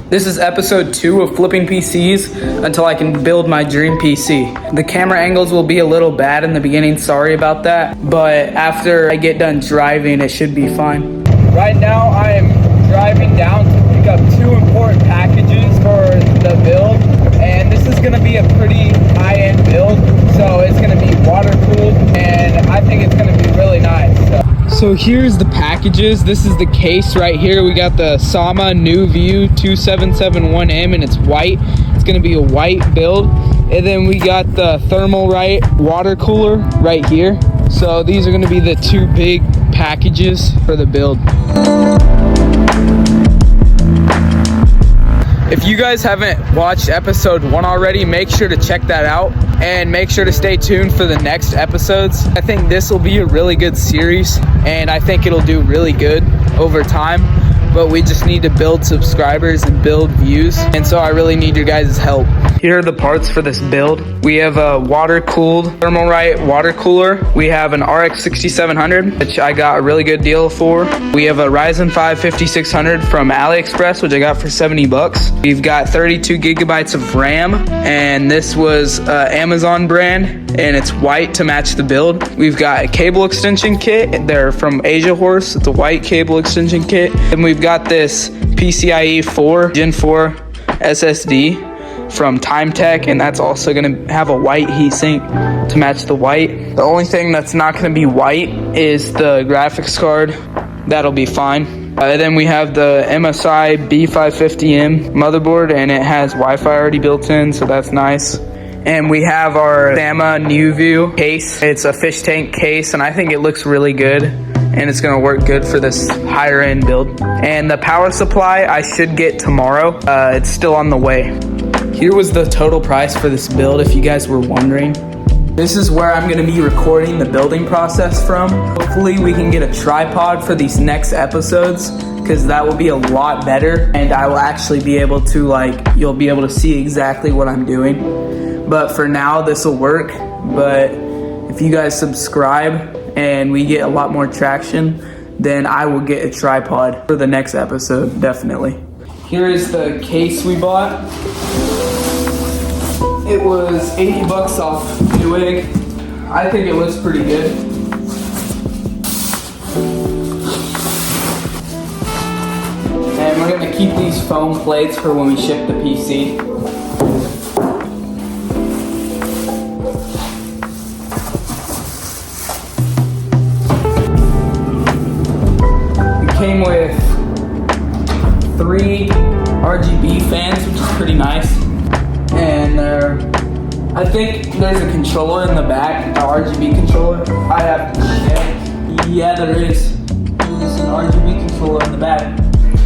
This is episode 2 of flipping PCs until I can build my dream PC. The camera angles will be a little bad in the beginning, sorry about that, but after I get done driving, it should be fine. Right now, I am driving down to pick up 2 important packages for the build, and this is gonna be a pretty high-end build, so it's gonna be water-cooled, and I think it's gonna be really nice. So here's the packages. This is the case right here. We got the Sama NuView 2771M, and it's white. It's gonna be a white build. And then we got the Thermalright water cooler right here. So these are gonna be the 2 big packages for the build. If you guys haven't watched episode 1 already, make sure to check that out and make sure to stay tuned for the next episodes. I think this will be a really good series and I think it'll do really good over time, but we just need to build subscribers and build views, and so I really need your guys' help. Here are the parts for this build. We have a water-cooled Thermalright water cooler. We have an RX 6700, which I got a really good deal for. We have a Ryzen 5 5600 from AliExpress, which I got for 70 bucks. We've got 32 gigabytes of RAM, and this was Amazon brand, and it's white to match the build. We've got a cable extension kit. They're from Asia Horse. It's a white cable extension kit. And we've got this PCIe 4 Gen 4 SSD from Timetech, and that's also gonna have a white heatsink to match the white. The only thing that's not gonna be white is the graphics card. That'll be fine. Then we have the MSI B550M motherboard, and it has Wi-Fi already built in, so that's nice. And we have our Sama NuView case. It's a fish tank case, and I think it looks really good, and it's gonna work good for this higher end build. And the power supply I should get tomorrow. It's still on the way. Here was the total price for this build, if you guys were wondering. This is where I'm gonna be recording the building process from. Hopefully we can get a tripod for these next episodes, because that will be a lot better, and I will actually be able to, you'll be able to see exactly what I'm doing. But for now, this will work. But if you guys subscribe and we get a lot more traction, then I will get a tripod for the next episode, definitely. Here is the case we bought. It was 80 bucks off Newegg. I think it looks pretty good. And we're gonna keep these foam plates for when we ship the PC. It came with 3 RGB fans, which is pretty nice. And I think there's a controller in the back, an RGB controller. I have to check. Yeah, there is. There's an RGB controller in the back.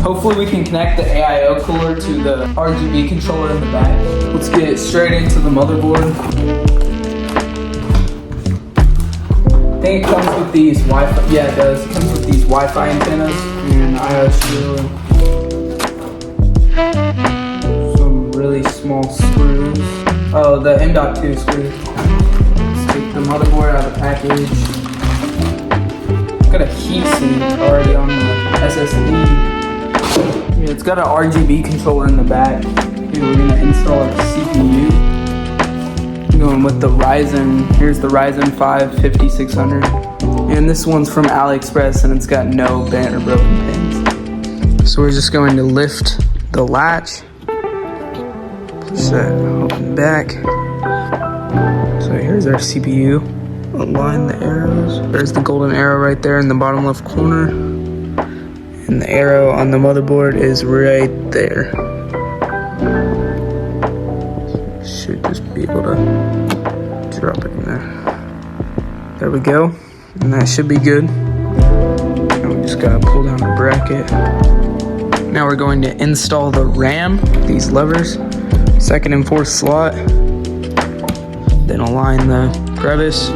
Hopefully we can connect the AIO cooler to the RGB controller in the back. Let's get straight into the motherboard. I think it comes with these Wi-Fi. Yeah, it does. It comes with these Wi-Fi antennas and iOS really small screws. Oh, the M.2 screws. Let's take the motherboard out of the package. It's got a heatsink already on the SSD. Yeah, it's got an RGB controller in the back. Okay, we're gonna install our CPU. I'm going with the Ryzen. Here's the Ryzen 5 5600. And this one's from AliExpress, and it's got no bent or broken pins. So we're just going to lift the latch. Set, open back. So here's our CPU. Align the arrows. There's the golden arrow right there in the bottom left corner. And the arrow on the motherboard is right there. Should just be able to drop it in there. There we go. And that should be good. And we just gotta pull down the bracket. Now we're going to install the RAM, these levers. 2nd and 4th slot, then align the crevice.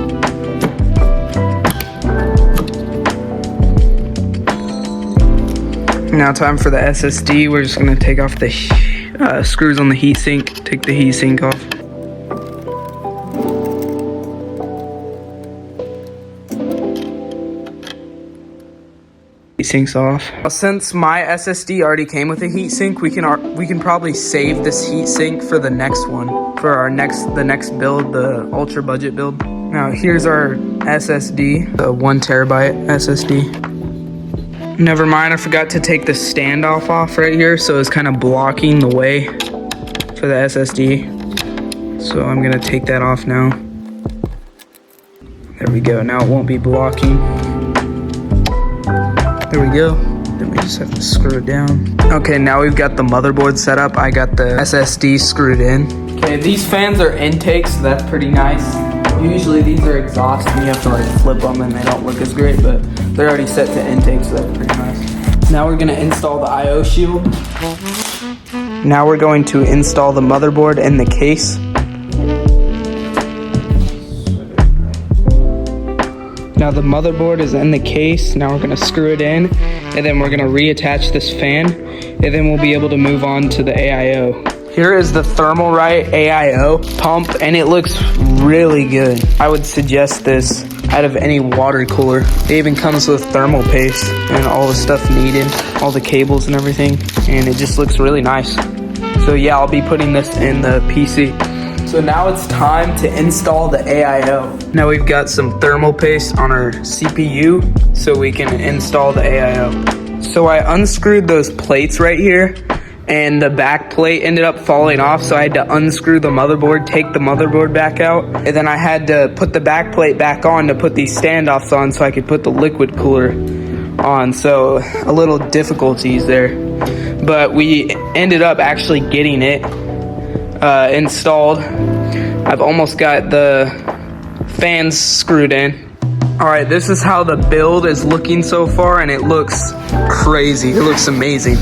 Now time for the SSD. We're just gonna take off the screws on the heatsink, take the heatsink off. Heatsinks off. Since my SSD already came with a heatsink, we can probably save this heatsink for the next one, for the next build, the ultra budget build. Now here's our SSD, the 1 terabyte SSD. Never mind, I forgot to take the standoff off right here, so it's kind of blocking the way for the SSD. So I'm gonna take that off now. There we go, now it won't be blocking. There we go. Then we just have to screw it down. Okay, now we've got the motherboard set up. I got the SSD screwed in. Okay, these fans are intakes, so that's pretty nice. Usually these are exhaust and you have to like flip them and they don't look as great, but they're already set to intake, so that's pretty nice. Now we're gonna install the IO shield. Now we're going to install the motherboard and the case. Now the motherboard is in the case. Now we're gonna screw it in, and then we're gonna reattach this fan, and then we'll be able to move on to the AIO. Here is the Thermalright AIO pump, and it looks really good. I would suggest this out of any water cooler. It even comes with thermal paste and all the stuff needed, all the cables and everything, and it just looks really nice. So yeah, I'll be putting this in the PC. So now it's time to install the AIO. Now we've got some thermal paste on our CPU so we can install the AIO. So I unscrewed those plates right here, and the back plate ended up falling off, so I had to unscrew the motherboard, take the motherboard back out, and then I had to put the back plate back on to put these standoffs on so I could put the liquid cooler on. So a little difficulties there, but we ended up actually getting it installed. I've almost got the fans screwed in. All right, this is how the build is looking so far, and it looks crazy. It looks amazing.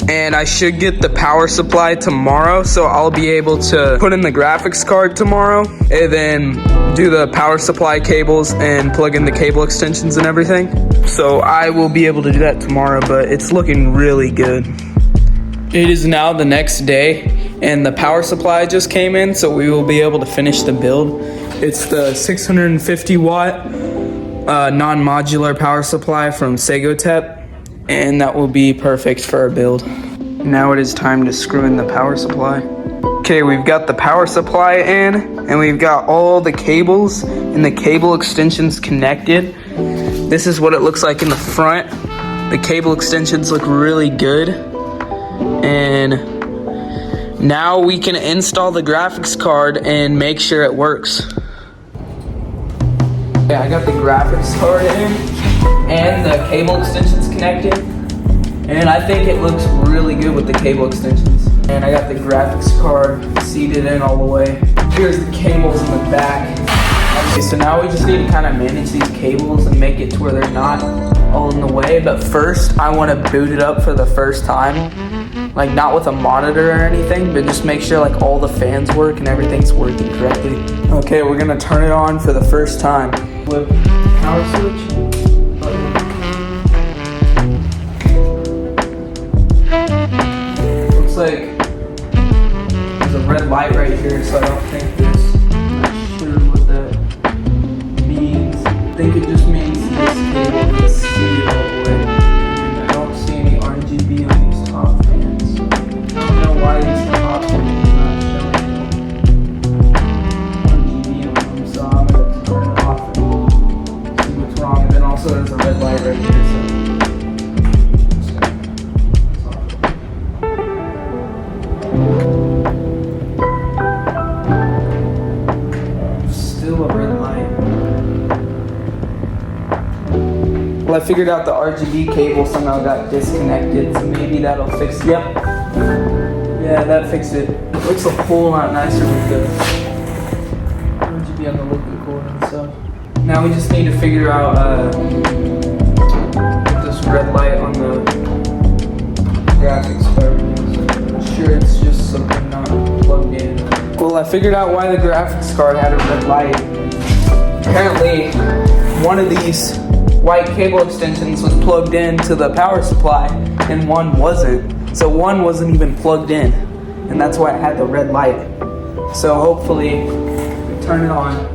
And I should get the power supply tomorrow, so I'll be able to put in the graphics card tomorrow and then do the power supply cables and plug in the cable extensions and everything. So I will be able to do that tomorrow, but it's looking really good. It is now the next day, and the power supply just came in, so we will be able to finish the build. It's the 650 watt non-modular power supply from Segotep, and that will be perfect for our build. Now it is time to screw in the power supply. Okay, we've got the power supply in, and we've got all the cables and the cable extensions connected. This is what it looks like in the front. The cable extensions look really good. And now we can install the graphics card and make sure it works. Yeah, I got the graphics card in and the cable extensions connected, and I think it looks really good with the cable extensions. And I got the graphics card seated in all the way. Here's the cables in the back. Okay, so now we just need to kind of manage these cables and make it to where they're not all in the way. But first, I want to boot it up for the first time. Like not with a monitor or anything, but just make sure like all the fans work and everything's working correctly. Okay, we're gonna turn it on for the first time. Flip power switch. Looks like there's a red light right here, so I don't think this. I'm not sure what that means. I think it just means this cable is seated all the way. And I don't see any RGB on these top fans. I don't know why these top fans are not showing RGB on them, so I'm gonna turn it off and see what's wrong. And then also there's a red light right here, so. Still a red light. Well, I figured out the RGB cable somehow got disconnected, so maybe that'll fix it. Yep. Yeah, that fixed it. It looks a whole lot nicer with the RGB on the liquid cooler and stuff. Now we just need to figure out this red light on the graphics card. I'm sure it's just something not plugged in. Well, I figured out why the graphics card had a red light. Apparently, one of these white cable extensions was plugged into the power supply and one wasn't. So one wasn't even plugged in, and that's why it had the red light. So hopefully, we turn it on.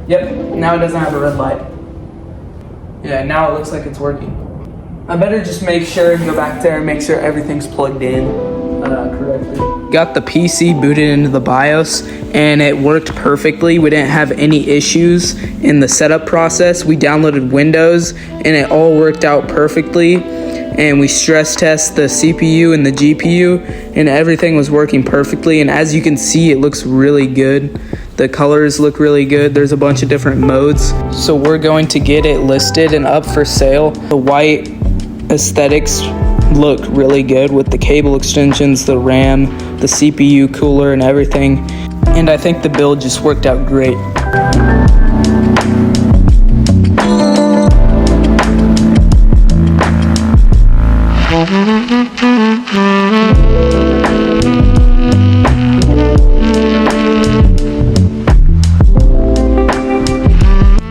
Yep, now it doesn't have a red light. Yeah, now it looks like it's working. I better just make sure and go back there and make sure everything's plugged in correctly. Got the PC booted into the BIOS and it worked perfectly. We didn't have any issues in the setup process. We downloaded Windows and it all worked out perfectly. And we stress test the CPU and the GPU and everything was working perfectly. And as you can see, it looks really good. The colors look really good. There's a bunch of different modes. So we're going to get it listed and up for sale. The white aesthetics look really good with the cable extensions, the RAM, the CPU cooler and everything. And I think the build just worked out great.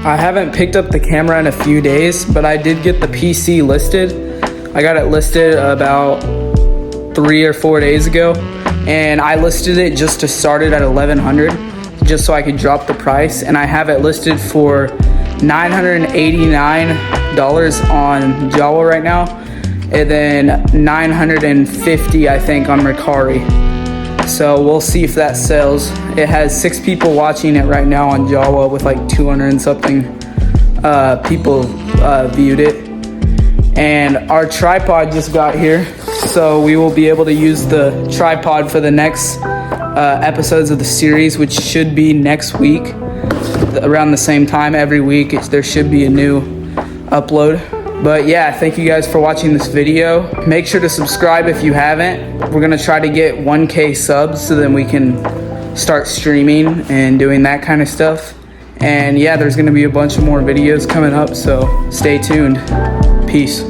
I haven't picked up the camera in a few days, but I did get the PC listed. I got it listed about 3 or 4 days ago, and I listed it just to start it at $1,100, just so I could drop the price. And I have it listed for $989 on Jawa right now, and then $950 I think on Mercari. So we'll see if that sells. It has 6 people watching it right now on Jawa with like 200 and something people viewed it. And our tripod just got here, so we will be able to use the tripod for the next episodes of the series, which should be next week around the same time. Every week there should be a new upload. But yeah, thank you guys for watching this video. Make sure to subscribe if you haven't. We're gonna try to get 1K subs so then we can start streaming and doing that kind of stuff. And yeah, there's gonna be a bunch of more videos coming up, so stay tuned. Peace.